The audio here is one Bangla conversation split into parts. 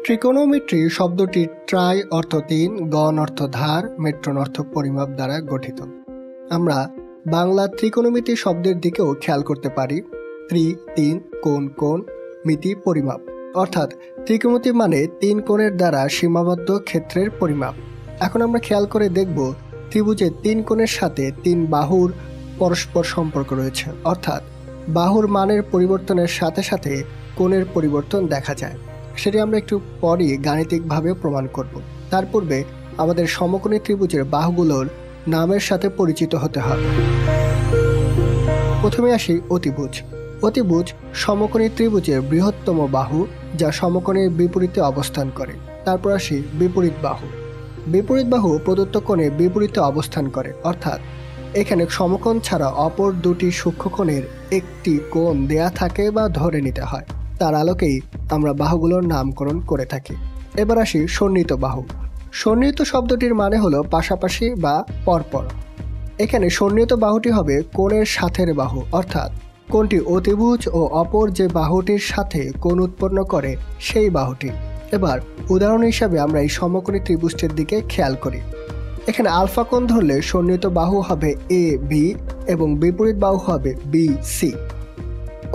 ট্রিকোনোমেট্রি শব্দটি ট্রাই অর্থ তিন, গণ অর্থ ধার, মেট্রন অর্থ পরিমাপ দ্বারা গঠিত। আমরা বাংলা ত্রিকোণমিতি শব্দের দিকেও খেয়াল করতে পারি। ত্রি তিন, কোণ কোণ, মিতি পরিমাপ, অর্থাৎ ত্রিকোণমিতি মানে তিন কোণের দ্বারা সীমাবদ্ধ ক্ষেত্রের পরিমাপ। এখন আমরা খেয়াল করে দেখব ত্রিভুজের তিন কোণের সাথে তিন বাহুর পরস্পর সম্পর্ক রয়েছে, অর্থাৎ বাহুর মানের পরিবর্তনের সাথে সাথে কোণের পরিবর্তন দেখা যায়। সেটি আমরা একটু পরই গাণিতিকভাবে প্রমাণ করব। তার পূর্বে আমাদের সমকোণী ত্রিভুজের বাহুগুলোর নামের সাথে পরিচিত হতে হবে। প্রথমে আসি অতিভুজ। অতিভুজ সমকোণী ত্রিভুজের বৃহত্তম বাহু, যা সমকোণের বিপরীতে অবস্থান করে। তারপর আসি বিপরীত বাহু। বিপরীত বাহু প্রদত্ত কোণে বিপরীতে অবস্থান করে, অর্থাৎ এখানে সমকোণ ছাড়া অপর দুটি সূক্ষ্মকোণের একটি কোণ দেয়া থাকে বা ধরে নিতে হয়। তার আলোকেই আমরা বাহুগুলোর নামকরণ করে থাকি। এবার আসি সন্নিহিত বাহু। সন্নিহিত শব্দটির মানে হলো পাশাপাশি বা পরপর। এখানে সন্নিহিত বাহুটি হবে কোণের সাথের বাহু, অর্থাৎ কোণটি অতিভুজ ও অপর যে বাহুটির সাথে কোণ উৎপন্ন করে সেই বাহুটি। এবার উদাহরণ হিসাবে আমরা এই সমকোণী ত্রিভুজটির দিকে খেয়াল করি। এখানে আলফা কোণ ধরলে সন্নিহিত বাহু হবে এ বি এবং বিপরীত বাহু হবে বি সি।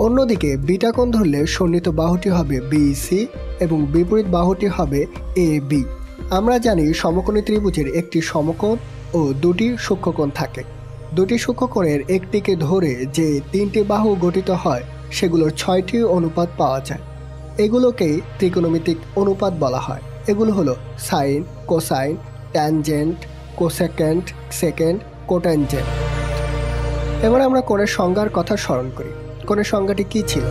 অন্যদিকে বিটা কোণ ধরলে সন্নিহিত বাহুটি হবে বি সি এবং বিপরীত বাহুটি হবে এ বি। আমরা জানি সমকোণী ত্রিভুজের একটি সমকোণ ও দুটি সূক্ষ্মকোণ থাকে। দুটি সূক্ষ্মকোণের একটিকে ধরে যে তিনটি বাহু গঠিত হয় সেগুলোর 6টি অনুপাত পাওয়া যায়। এগুলোকেই ত্রিকোণমিতিক অনুপাত বলা হয়। এগুলো হলো সাইন, কোসাইন, ট্যানজেন্ট, কোসেকেন্ট, সেকেন্ড, কোট্যানজেন্ট। এবার আমরা কোণের সংজ্ঞার কথা স্মরণ করি। কোণের সংজ্ঞাটি কি ছিল?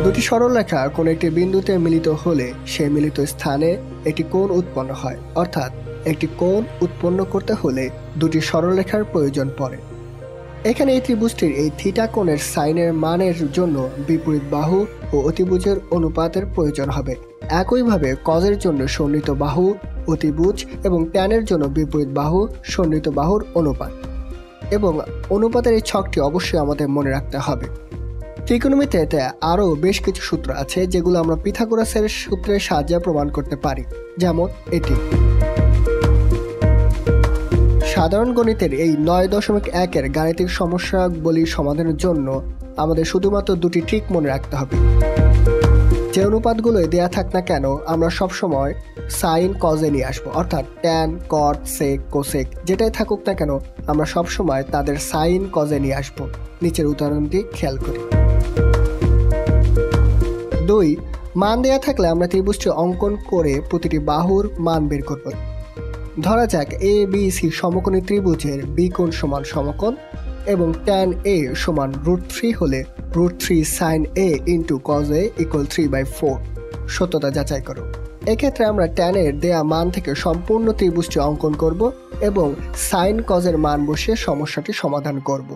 দুটি সরলরেখা কোণ একটি বিন্দুতে মিলিত হলে সেই মিলিত স্থানে একটি কোণ উৎপন্ন হয়, অর্থাৎ একটি কোণ উৎপন্ন করতে হলে দুটি সরলরেখার প্রয়োজন পড়ে। এখানে এই ত্রিভুজটির এই থিটা কোণের সাইনের মানের জন্য বিপরীত বাহু ও অতিভুজের অনুপাতের প্রয়োজন হবে। একইভাবে কজের জন্য সন্নিহিত বাহু, অতিভুজ এবং ট্যানের জন্য বিপরীত বাহু, সন্নিহিত বাহুর অনুপাত। এবং অনুপাতের এই ছকটি অবশ্যই আমাদের মনে রাখতে হবে। ত্রিকোণমিতিতে আরও বেশ কিছু সূত্র আছে যেগুলো আমরা পিথাগোরাসের সূত্রের সাহায্যে প্রমাণ করতে পারি, যেমন এটি। সাধারণ গণিতের এই 9.1-এর গাণিতিক সমস্যাগুলি সমাধানের জন্য আমাদের শুধুমাত্র দুটি ট্রিক মনে রাখতে হবে। যে অনুপাতগুলো দেয়া থাক না কেন আমরা সবসময় সাইন কজে নিয়ে আসবো, অর্থাৎ ট্যান, কট, সেক, কোসেক যেটাই থাকুক না কেন আমরা সবসময় তাদের সাইন কজে নিয়ে আসবো। নিচের উদাহরণটি খেয়াল করি। 2. মান দেয়া থাকলে আমরা ত্রিভুজটি অঙ্কন করে প্রতিটি বাহুর মান বের করব। ধরা যাক এ বি সি সমকোণী ত্রিভুজের বি কোণ সমান সমকোণ এবং ট্যান এ সমান √3 হলে √3 sine A into cos A equal 3/4। সত্যতা যাচাই করো। এক্ষেত্রে আমরা ট্যানের দেয়া মান থেকে সম্পূর্ণ ত্রিভুজটি অঙ্কন করব এবং সাইন কজের মান বসিয়ে সমস্যাটি সমাধান করব।